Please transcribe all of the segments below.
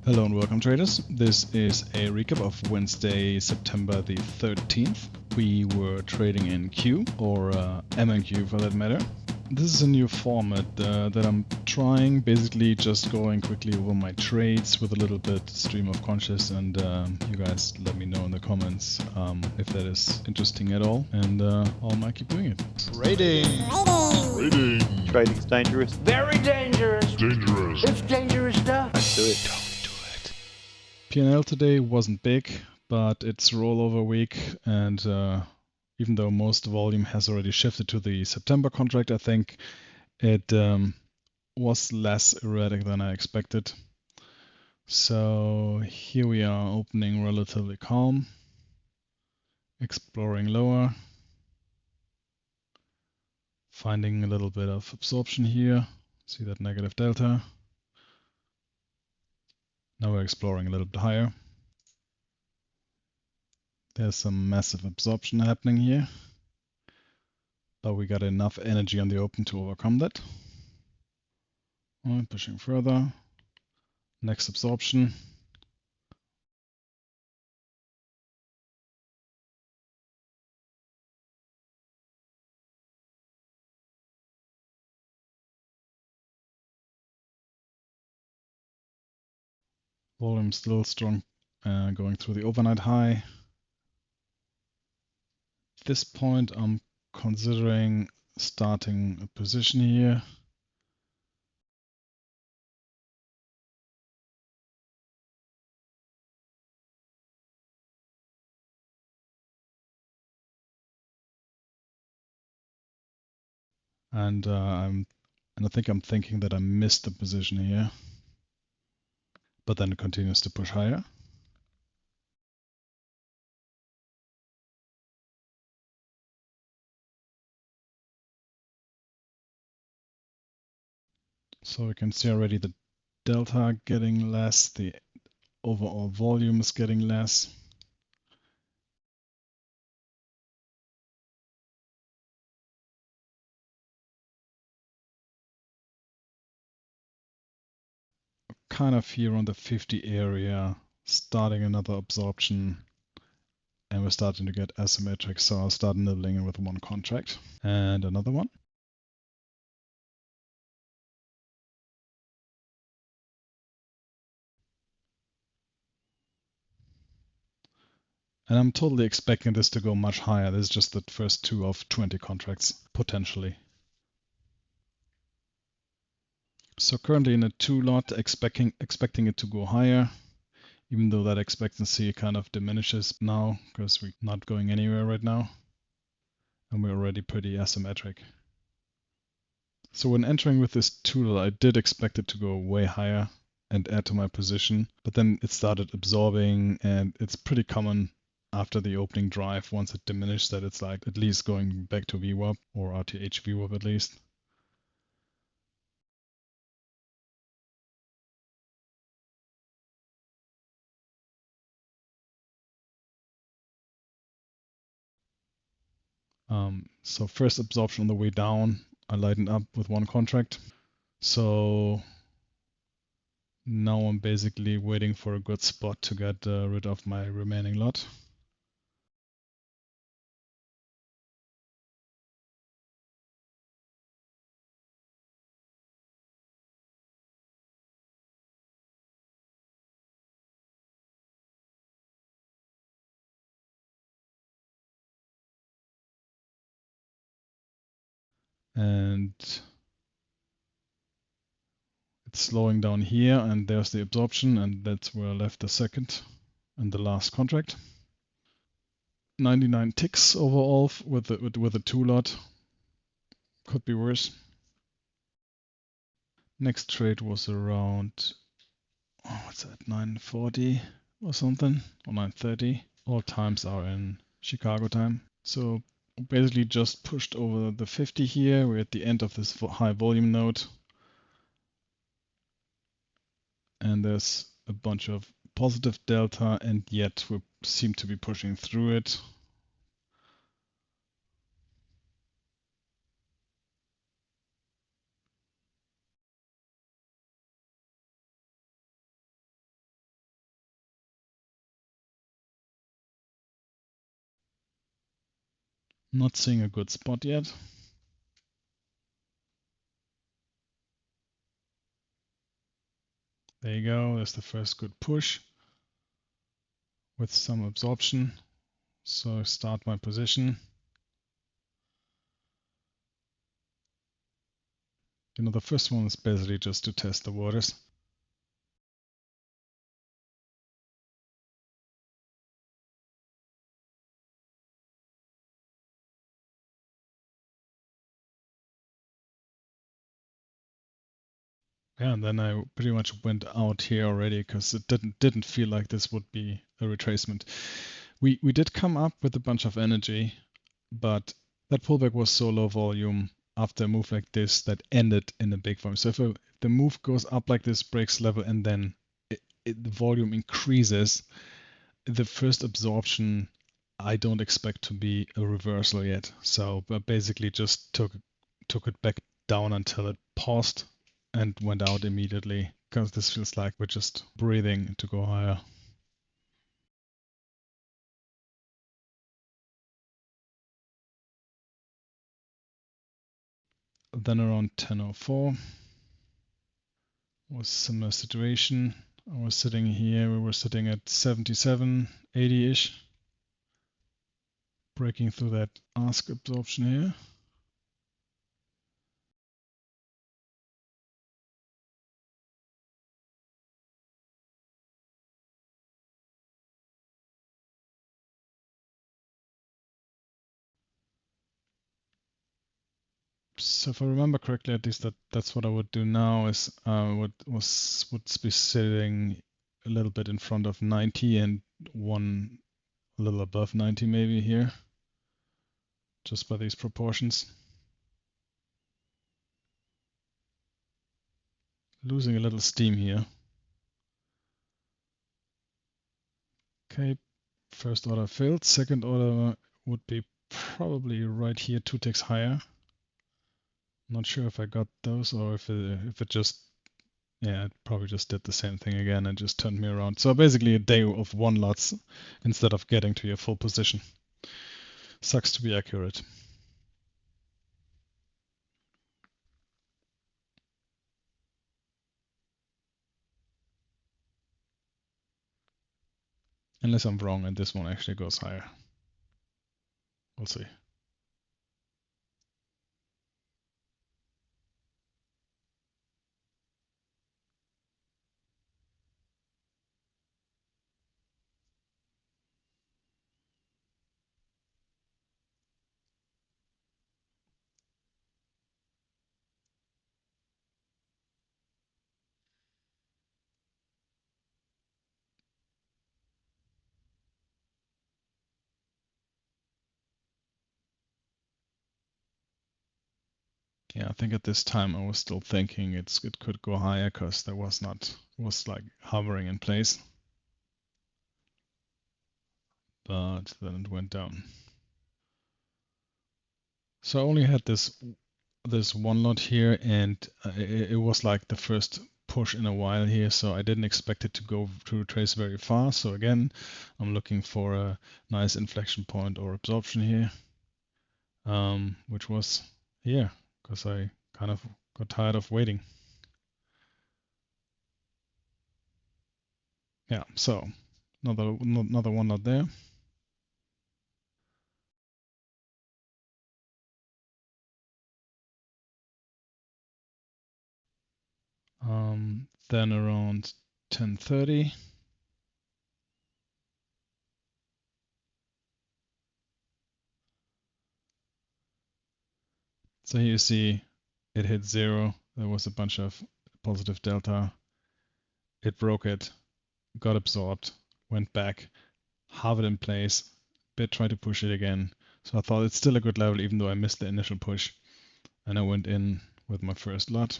Hello and welcome traders. This is a recap of Wednesday, September the 13th. We were trading in Q, or MNQ for that matter. This is a new format that I'm trying, basically just going quickly over my trades with a little bit stream of conscious, and you guys let me know in the comments if that is interesting at all, and I might keep doing it. Trading! Trading's dangerous. Very dangerous. Dangerous. It's dangerous stuff. Let's do it. Don't do it. P&L today wasn't big, but it's rollover week, and even though most volume has already shifted to the September contract, I think it was less erratic than I expected. So here we are, opening relatively calm, exploring lower, finding a little bit of absorption here. See that negative delta. Now we're exploring a little bit higher. There's some massive absorption happening here, but we got enough energy on the open to overcome that. Pushing further. Next absorption. Volume still strong, going through the overnight high. At this point, I'm considering starting a position here. And I think I'm thinking that I missed the position here, but then it continues to push higher. So we can see already the delta getting less, the overall volume is getting less. Kind of here on the 50 area, starting another absorption, and we're starting to get asymmetric, so I'll start nibbling with one contract and another one. And I'm totally expecting this to go much higher. This is just the first two of 20 contracts, potentially. So currently in a 2 lot, expecting it to go higher, even though that expectancy kind of diminishes now because we're not going anywhere right now. And we're already pretty asymmetric. So when entering with this 2 lot, I did expect it to go way higher and add to my position, but then it started absorbing, and it's pretty common after the opening drive, once it diminished, that it's like at least going back to VWAP or RTH VWAP at least. So first absorption on the way down, I lightened up with one contract. So now I'm basically waiting for a good spot to get rid of my remaining lot. And it's slowing down here, and there's the absorption, and that's where I left the second and the last contract. 99 ticks overall with the 2 lot. Could be worse. Next trade was around, what's that, 9:40 or something, or 9:30. All times are in Chicago time. So basically just pushed over the 50 here. We're at the end of this high volume node. And there's a bunch of positive delta, and yet we seem to be pushing through it. Not seeing a good spot yet. There you go, there's the first good push with some absorption. So I start my position. The first one is basically just to test the waters. Yeah, and then I pretty much went out here already because it didn't feel like this would be a retracement. We did come up with a bunch of energy, but that pullback was so low volume after a move like this that ended in a big volume. So if the move goes up like this, breaks level, and then the volume increases, the first absorption I don't expect to be a reversal yet. So but basically just took it back down until it paused and went out immediately because this feels like we're just breathing to go higher. Then around 10:04 was similar situation. I was sitting here, we were sitting at 77, 80-ish, breaking through that ask absorption here. So if I remember correctly, at least that's what I would do now is would be sitting a little bit in front of 90 and one a little above 90 maybe here, just by these proportions. Losing a little steam here. Okay, first order failed. Second order would be probably right here, 2 ticks higher. Not sure if I got those or if it just, yeah, it probably just did the same thing again and just turned me around. So basically a day of one lots instead of getting to your full position. Sucks to be accurate. Unless I'm wrong and this one actually goes higher. We'll see. Yeah, I think at this time I was still thinking it could go higher because there was like hovering in place. But then it went down. So I only had this one lot here, and it was like the first push in a while here, so I didn't expect it to go to retrace very far. So again, I'm looking for a nice inflection point or absorption here, which was here because I kind of got tired of waiting. Yeah, so another one lot there. Then around 10:30. So here you see it hit zero. There was a bunch of positive delta. It broke it, got absorbed, went back, have it in place, bit try to push it again. So I thought it's still a good level even though I missed the initial push. And I went in with my first lot.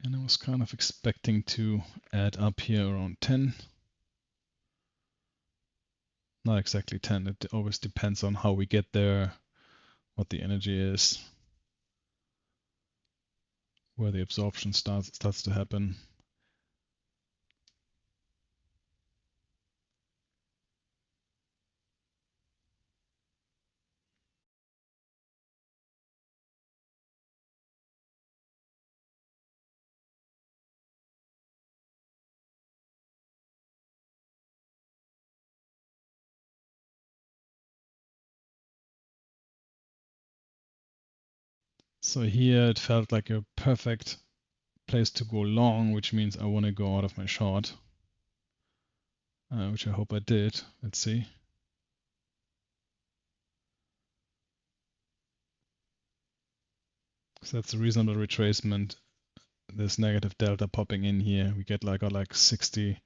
And I was kind of expecting to add up here around 10. Not exactly 10, it always depends on how we get there, what the energy is. where the absorption starts to happen. So here it felt like a perfect place to go long, which means I want to go out of my short, which I hope I did. Let's see. So that's a reasonable retracement. This negative delta popping in here. We get like 60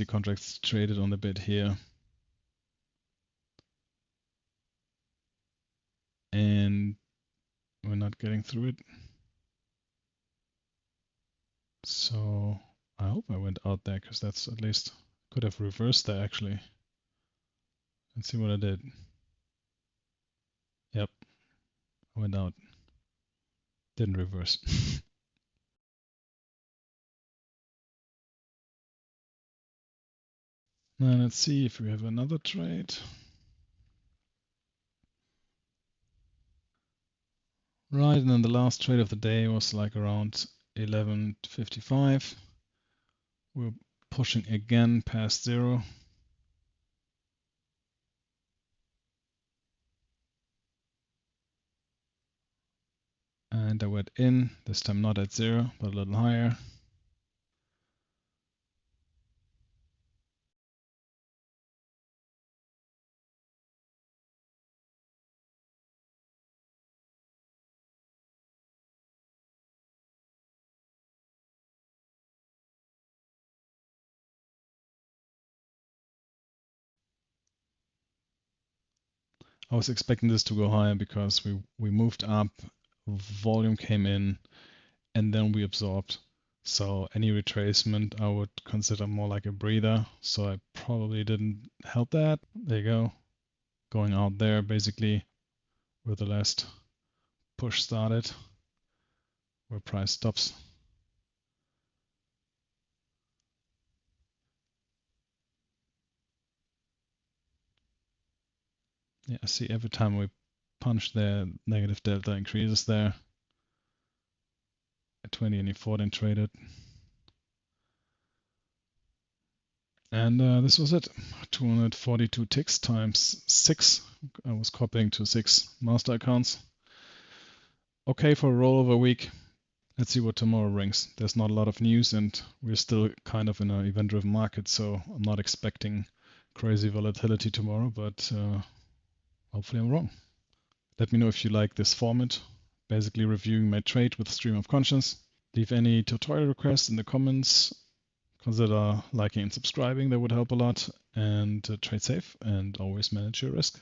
contracts traded on the bid here. And we're not getting through it. So I hope I went out there, because that's at least could have reversed there actually. Let's see what I did. Yep, I went out. Didn't reverse. Now let's see if we have another trade. Right, and then the last trade of the day was like around 11:55. We're pushing again past zero. And I went in, this time not at zero, but a little higher. I was expecting this to go higher because we moved up, volume came in, and then we absorbed. So any retracement I would consider more like a breather. So I probably didn't help that. There you go. Going out there basically where the last push started, where price stops. Yeah, I see every time we punch there, negative delta increases there. At 20 and 14 traded. And this was it. 242 ticks times 6. I was copying to 6 master accounts. Okay for a rollover week. Let's see what tomorrow brings. There's not a lot of news, and we're still kind of in an event-driven market, so I'm not expecting crazy volatility tomorrow, but hopefully I'm wrong. Let me know if you like this format, basically reviewing my trade with stream of conscience. Leave any tutorial requests in the comments. Consider liking and subscribing, that would help a lot. And trade safe and always manage your risk.